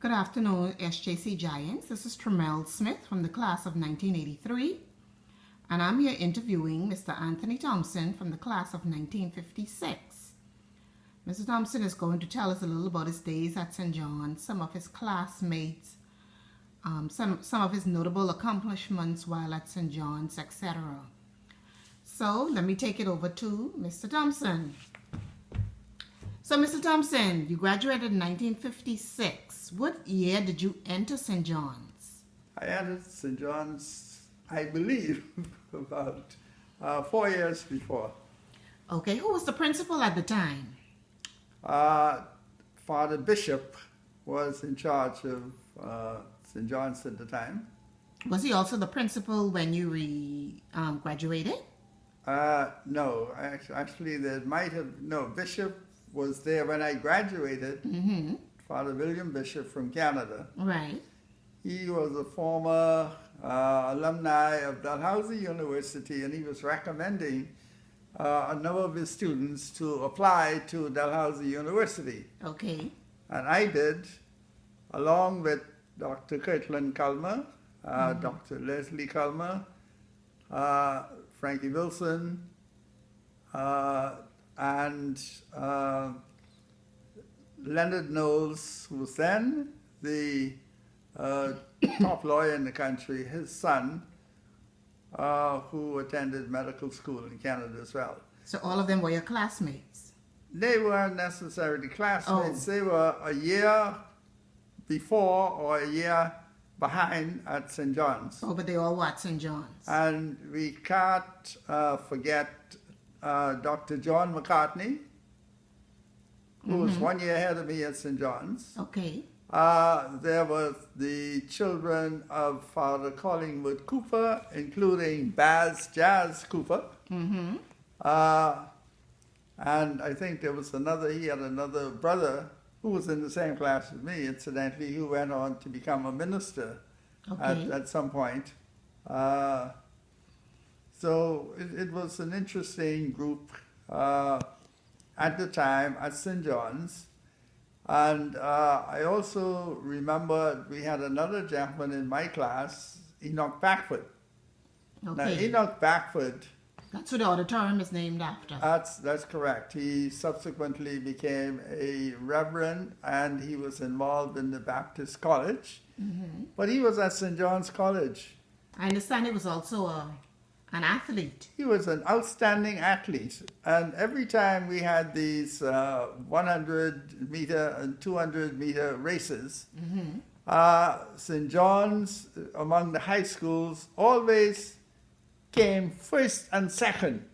Good afternoon, SJC Giants. This is Tremel Smith from the class of 1983, and I'm here interviewing Mr. Anthony Thompson from the class of 1956. Mr. Thompson is going to tell us a little about his days at St. John's, some of his classmates, some of his notable accomplishments while at St. John's, etc. So let me take it over to Mr. Thompson. So, Mr. Thompson, you graduated in 1956. What year did you enter St. John's? I entered St. John's, I believe, about 4 years before. Okay, who was the principal at the time? Father Bishop was in charge of St. John's at the time. Was he also the principal when you graduated? No, actually there might have, no, Bishop was there when I graduated. Mm-hmm. Father William Bishop from Canada. Right. He was a former alumni of Dalhousie University, and he was recommending a number of his students to apply to Dalhousie University. Okay. And I did, along with Dr. Kirtland Culmer, Dr. Leslie Culmer, Frankie Wilson, and Leonard Knowles, who was then the top lawyer in the country, his son, who attended medical school in Canada as well. So all of them were your classmates? They weren't necessarily classmates. Oh. They were a year before or a year behind at St. John's. Oh, but they all were at St. John's. And we can't forget Dr. John McCartney, who was 1 year ahead of me at St. John's. Okay. There was the children of Father Collingwood Cooper, including Baz Jazz Cooper. Mm-hmm. And I think there was he had another brother who was in the same class as me, incidentally, who went on to become a minister at some point. So it was an interesting group at the time at St. John's. And I also remember we had another gentleman in my class, Enoch Backford. Okay. Now, Enoch Backford, That's what the auditorium is named after. that's correct. He subsequently became a reverend, and he was involved in the Baptist College. Mm-hmm. But he was at St. John's College. I understand he was also an athlete. He was an outstanding athlete, and every time we had these 100-meter and 200-meter races, St. John's, among the high schools, always came first and second.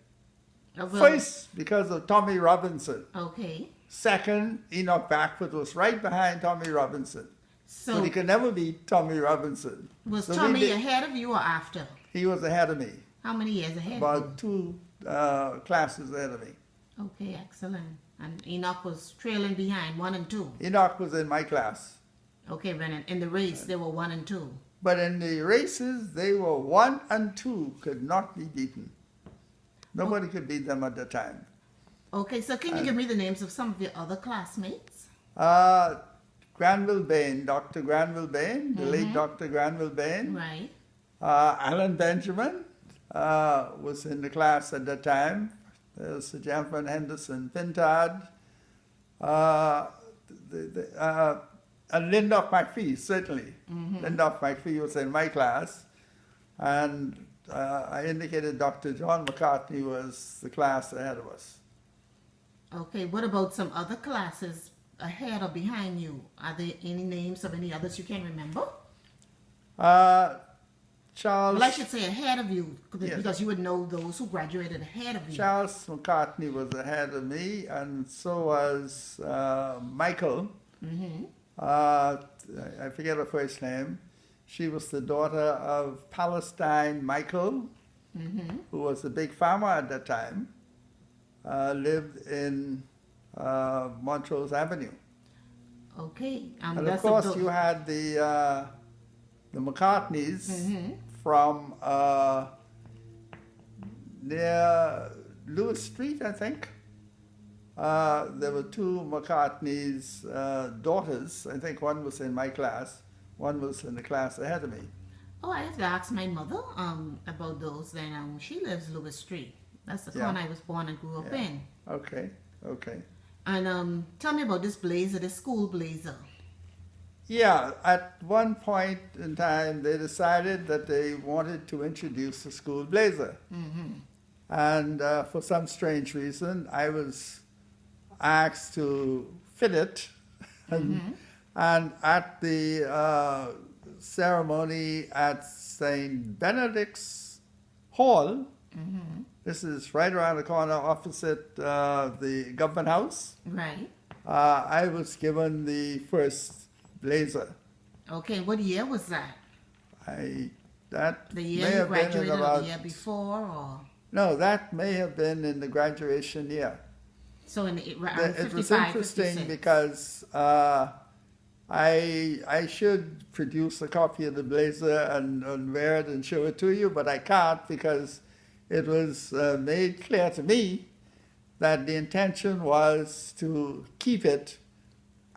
Well, First, because of Tommy Robinson. Okay. Second, Enoch Backford was right behind Tommy Robinson. So But he could never beat Tommy Robinson. was So we Tommy did- ahead of you or after? He was ahead of me, How many years ahead? about 2 classes ahead of me. Okay, excellent. And Enoch was trailing behind 1 and 2. Enoch was in my class. Okay, Brennan. In the race, they were 1 and 2. But in the races, they were 1 and 2, could not be beaten. Nobody could beat them at the time. Okay, so can you give me the names of some of your other classmates? Granville Bain, Dr. Granville Bain, the late Dr. Granville Bain. Right. Alan Benjamin was in the class at that time. There's a gentleman, Henderson Pintard. And Lindorf McPhee, certainly. Lindorf McPhee was in my class. And I indicated Dr. John McCartney was the class ahead of us. Okay, what about some other classes ahead or behind you? Are there any names of any others you can remember? Charles, Well, I should say ahead of you, Yes. because you would know those who graduated ahead of you. Charles McCartney was ahead of me, and so was Michael. I forget her first name. She was the daughter of Palestine Michael, who was a big farmer at that time, lived in Montrose Avenue. Okay. And of that's course you had the McCartneys from near Lewis Street, I think. there were two McCartney's daughters. I think one was in my class, one was in the class ahead of me. Oh, I have to ask my mother about those. Then she lives Lewis Street. That's the town I was born and grew up in. Okay, okay. And tell me about this blazer, this school blazer. Yeah, at one point in time, they decided that they wanted to introduce the school blazer. Mm-hmm. And for some strange reason, I was asked to fit it. And at the ceremony at St. Benedict's Hall, this is right around the corner opposite the government house, Right. I was given the first blazer. Okay, what year was that? That The may year you have been in graduated or about, the year before? Or no, that may have been in the graduation year. so in around It 55, was interesting 56. because I should produce a copy of the blazer and wear it and show it to you, but I can't because it was made clear to me that the intention was to keep it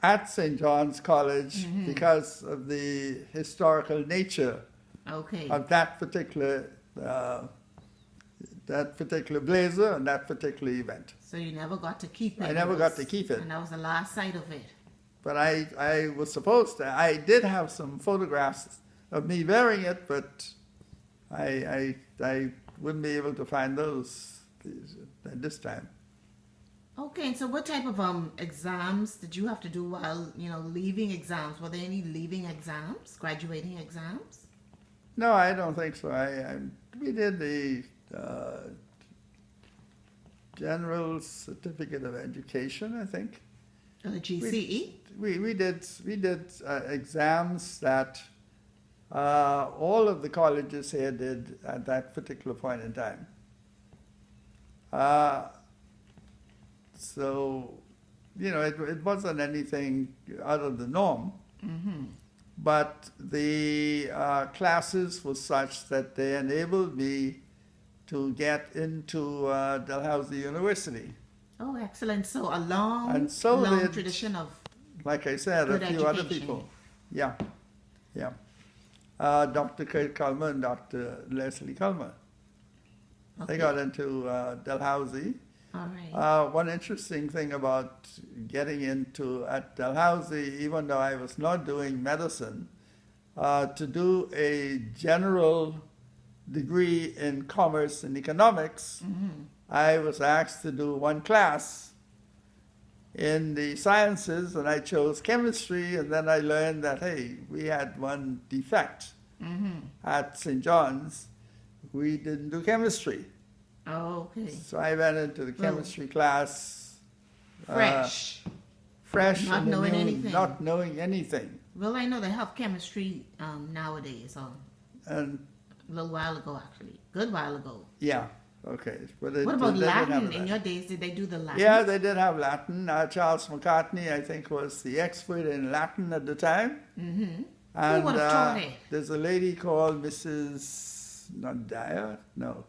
at St. John's College because of the historical nature Okay. of that particular blazer and that particular event. So you never got to keep it. I never It got was- to keep it. And that was the last sight of it. But I was supposed to. I did have some photographs of me wearing it, but I wouldn't be able to find those at this time. Okay, so what type of exams did you have to do while, leaving exams? Were there any leaving exams, graduating exams? No, I don't think so. We did the General Certificate of Education, I think. Or the GCE? We did exams that all of the colleges here did at that particular point in time. So, it wasn't anything out of the norm. But the classes were such that they enabled me to get into Dalhousie University. Oh, excellent. So a long, And so long did- tradition of... Like I said, Good a few other education. people. Yeah. Dr. Kurt Culmer and Dr. Leslie Culmer. They Okay. got into Dalhousie. All right. One interesting thing about getting into at Dalhousie, even though I was not doing medicine, to do a general degree in commerce and economics, I was asked to do one class in the sciences, and I chose chemistry, and then I learned that, hey, we had one defect at St. John's. We didn't do chemistry. Oh, okay. So I went into the chemistry class Fresh. fresh Not and knowing new, anything. not knowing anything. Well, I know they have chemistry nowadays, or And a little while ago, actually. Good while ago. yeah, okay. But What about they didn't have Latin? that. In your days, did they do the Latin? Yeah, they did have Latin. Charles McCartney, I think, was the expert in Latin at the time. Mm-hmm. And Who would have taught it? there's a lady called Mrs. not Dyer, no.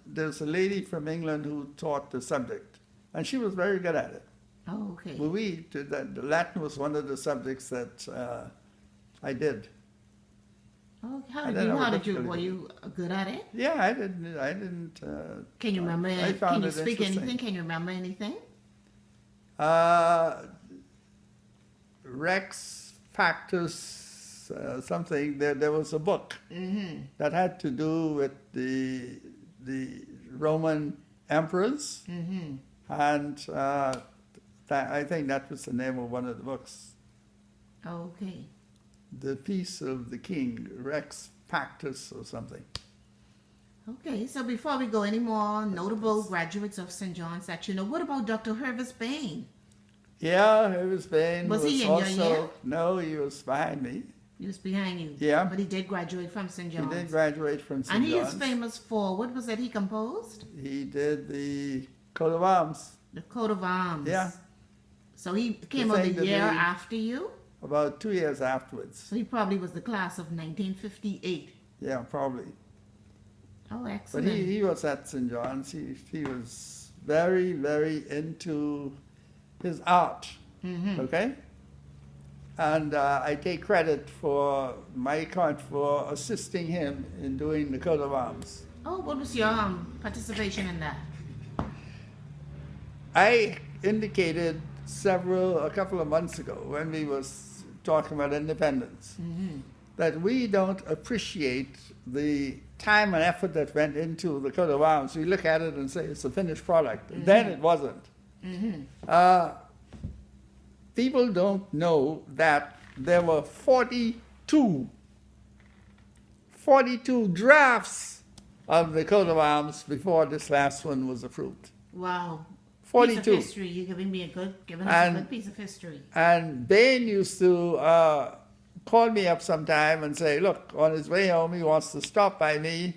There's a lady from England who taught the subject, and she was very good at it. Oh, okay. Well, the Latin was one of the subjects that I did. Oh, I don't know what were difficulty. you good at it? Yeah, I didn't. Can you remember? I found Can you it speak interesting. anything? Can you remember anything? Rex Factus something. There was a book that had to do with the Roman emperors, and I think that was the name of one of the books. Okay. The Peace of the King, Rex Factus or something. Okay, so before we go, any more notable graduates of St. John's that you know? What about Dr. Hervis Bain? Yeah, Hervis Bain Was he in your year? No, he was behind me. He was behind you. Yeah. But he did graduate from St. John's. He did graduate from St. And he John's. is famous for, what was that he composed? He did the coat of arms. The coat of arms. Yeah, So he came The out thing the that year they- after you? about 2 years afterwards. So he probably was the class of 1958. Yeah, probably. Oh, But excellent. he was at St. John's. He was very, very into his art. Okay? And I take credit for my account for assisting him in doing the coat of arms. Oh, what was your participation in that? I indicated a couple of months ago when we was talking about independence, that we don't appreciate the time and effort that went into the coat of arms. We look at it and say it's a finished product. Then it wasn't. People don't know that there were 42 drafts of the coat of arms before this last one was approved. Wow. 42. Piece of history. You're giving us a good piece of history. And Bain used to call me up sometime and say, look, on his way home, he wants to stop by me.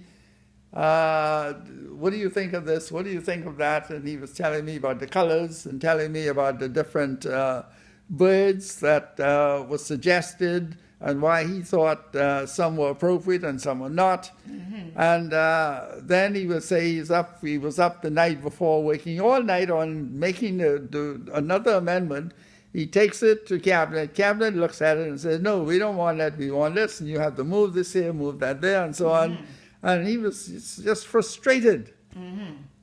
What do you think of this? What do you think of that? And he was telling me about the colors and telling me about the different birds that were suggested and why he thought some were appropriate and some were not. And then he would say he was up the night before, working all night on making another amendment. He takes it to Cabinet. Cabinet looks at it and says, no, we don't want that, we want this, and you have to move this here, move that there, and so on. And he was just frustrated.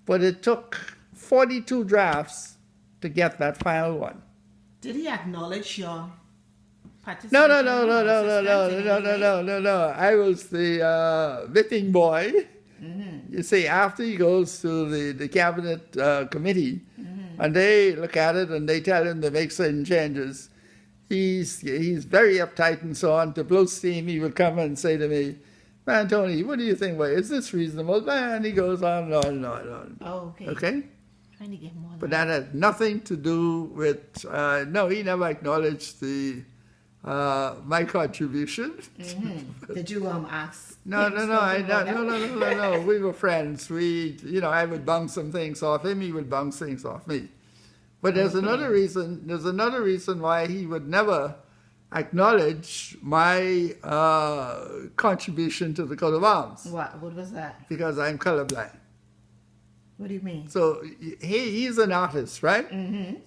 But it took 42 drafts to get that final one. Did he acknowledge your participation? No. I was the whipping boy. You see, after he goes to the cabinet committee, and they look at it and they tell him to make certain changes, he's very uptight and so on. To blow steam, he would come and say to me, man, Tony, what do you think? Well, is this reasonable? And he goes on and on and on and on. Oh, okay. Okay? Trying to get more. But that had nothing to do with, no, he never acknowledged my contribution. Did you ask? No. We were friends. I would bounce some things off him. He would bounce things off me. But there's another reason. There's another reason why he would never acknowledge my contribution to the coat of arms. What was that? Because I'm colorblind. What do you mean? So he's an artist, right?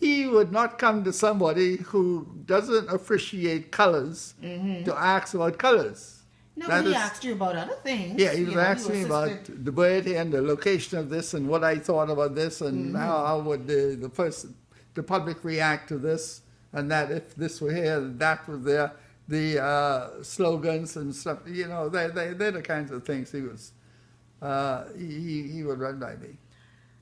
He would not come to somebody who doesn't appreciate colors to ask about colors. No, but he asked you about other things. Yeah, he was asking me about the bird and the location of this and what I thought about this and how would the public react to this and that if this were here, that was there. The slogans and stuff, they're the kinds of things he would run by me.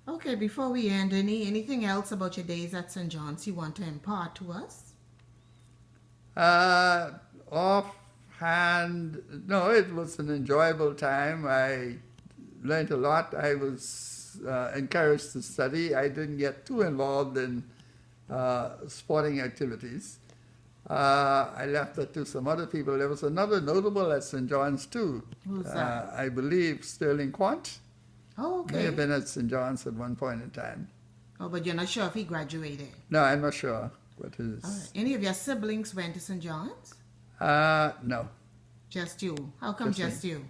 Okay, before we end, anything else about your days at St. John's you want to impart to us? Offhand, no, it was an enjoyable time. I learned a lot. I was encouraged to study. I didn't get too involved in sporting activities. I left that to some other people. There was another notable at St. John's too. Who's that? I believe Sterling Quant. Oh, okay. May have been at St. John's at one point in time. Oh, but you're not sure if he graduated? No, I'm not sure what his... All right. Any of your siblings went to St. John's? No. Just you? How come just you?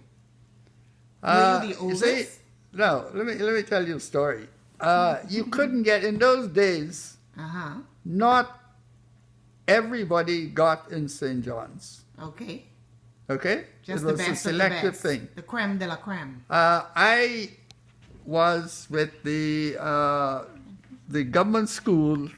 Were you the oldest? You see, no, let me tell you a story. You couldn't get, in those days, not everybody got in St. John's. Okay. Okay? Just it the was best a selective of the best. thing. The creme de la creme. I was with the government school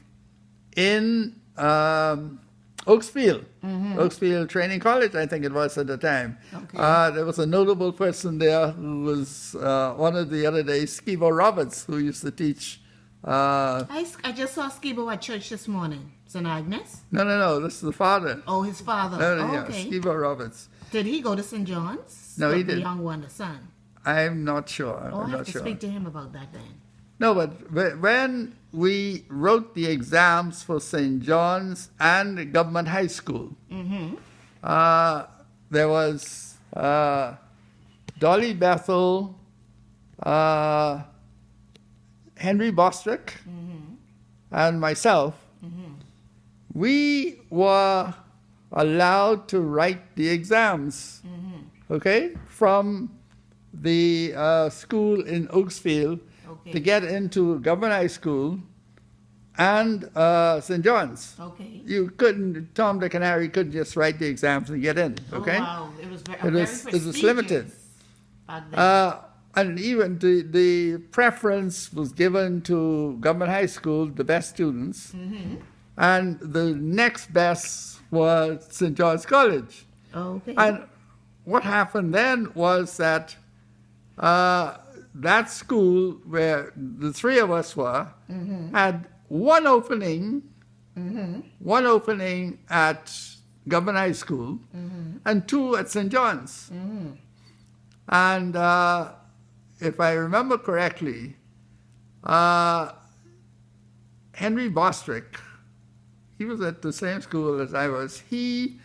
in Oaksfield. Oaksfield Training College, I think it was at the time. Okay. There was a notable person there who was one of the other days, Skibo Roberts, who used to teach. I just saw Skibo at church this morning. St. Agnes? No, this is the father. Oh, his father. Okay. Skibo Roberts. Did he go to St. John's? No, he didn't. The young one, the son. I'm not sure. Oh, I have to speak to him about that then. No, but when we wrote the exams for St. John's and the government high school, there was Dolly Bethel, Henry Bostrick, and myself. We were allowed to write the exams, okay, from the school in Oaksfield, to get into Government High School and St. John's. Okay. You couldn't, Tom, Dick, and Harry couldn't just write the exams and get in, okay? Oh, wow. It was very, It was limited. Back then. And even the preference was given to Government High School, the best students, and the next best was St. John's College. Okay. And what happened then was that that school where the three of us were had one opening at Government High School and two at St. John's. And if I remember correctly, Henry Bostrick, he was at the same school as I was. He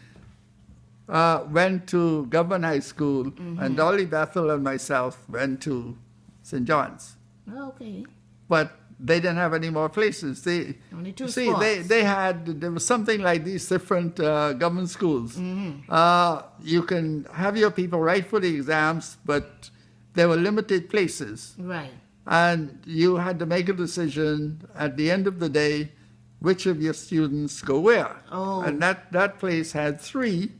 went to Government High School, and Dolly Bethel and myself went to St. John's. Okay. But they didn't have any more places. Only two See, spots. there was something like these different government schools. You can have your people write for the exams, but there were limited places. Right. And you had to make a decision at the end of the day which of your students go where. Oh. And that place had three,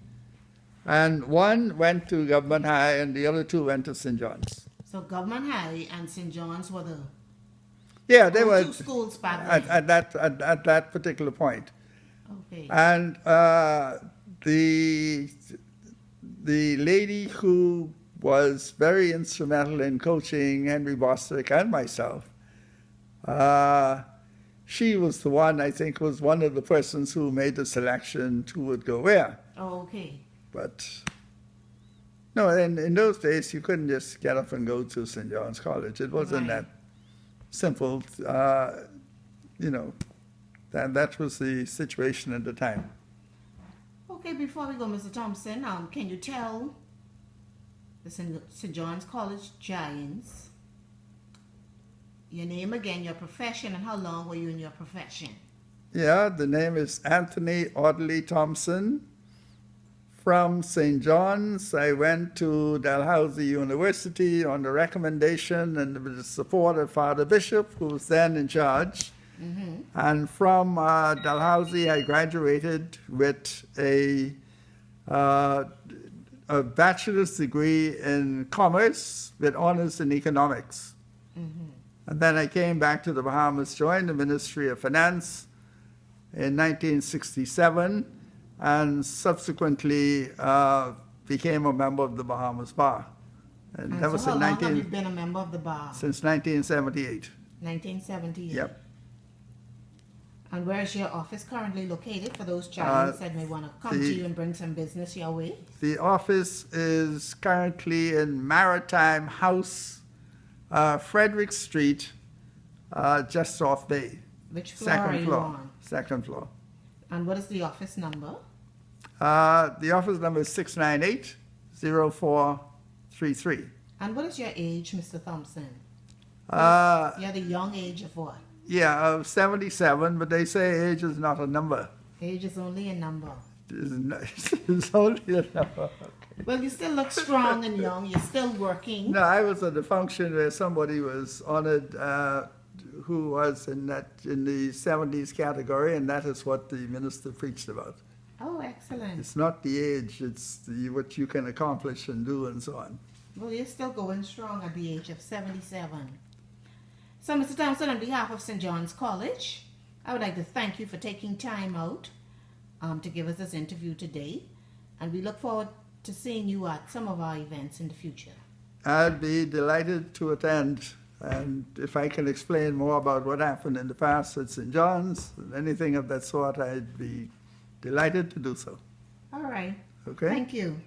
and one went to Government High and the other two went to St. John's. So Government High and St. John's were the Yeah, they were two schools back then. at that particular point. Okay. And the lady who was very instrumental in coaching Henry Bostrick and myself, she was the one, I think, was one of the persons who made the selection who would go where. Okay. But no, in those days, you couldn't just get up and go to St. John's College. It wasn't Right. that simple. That was the situation at the time. Okay, before we go, Mr. Thompson, can you tell the St. John's College Giants your name again, your profession, and how long were you in your profession? Yeah, the name is Anthony Audley Thompson. From St. John's, I went to Dalhousie University on the recommendation and with the support of Father Bishop, who was then in charge. And from Dalhousie, I graduated with a bachelor's degree in commerce with honors in economics. And then I came back to the Bahamas, joined the Ministry of Finance in 1967, and subsequently became a member of the Bahamas Bar. And that so was how in long have you been a member of the bar? since 1978. 1978. Yep. And where is your office currently located for those giants that may want to come to you and bring some business your way? The office is currently in Maritime House, Frederick Street, just off Bay. Which floor are you on? Second floor. And what is the office number? The office number is 698-0433. And what is your age, Mr. Thompson? You're the young age of what? Yeah, 77, but they say age is not a number. Age is only a number. It's only a number. Well, you still look strong and young. You're still working. No, I was at a function where somebody was honored who was in the 70s category, and that is what the minister preached about. Oh, excellent. It's not the age, it's what you can accomplish and do and so on. Well, you're still going strong at the age of 77. So, Mr. Thompson, on behalf of St. John's College, I would like to thank you for taking time out to give us this interview today. And we look forward to seeing you at some of our events in the future. I'd be delighted to attend. And if I can explain more about what happened in the past at St. John's, anything of that sort, I'd be delighted to do so. All right. Okay? Thank you.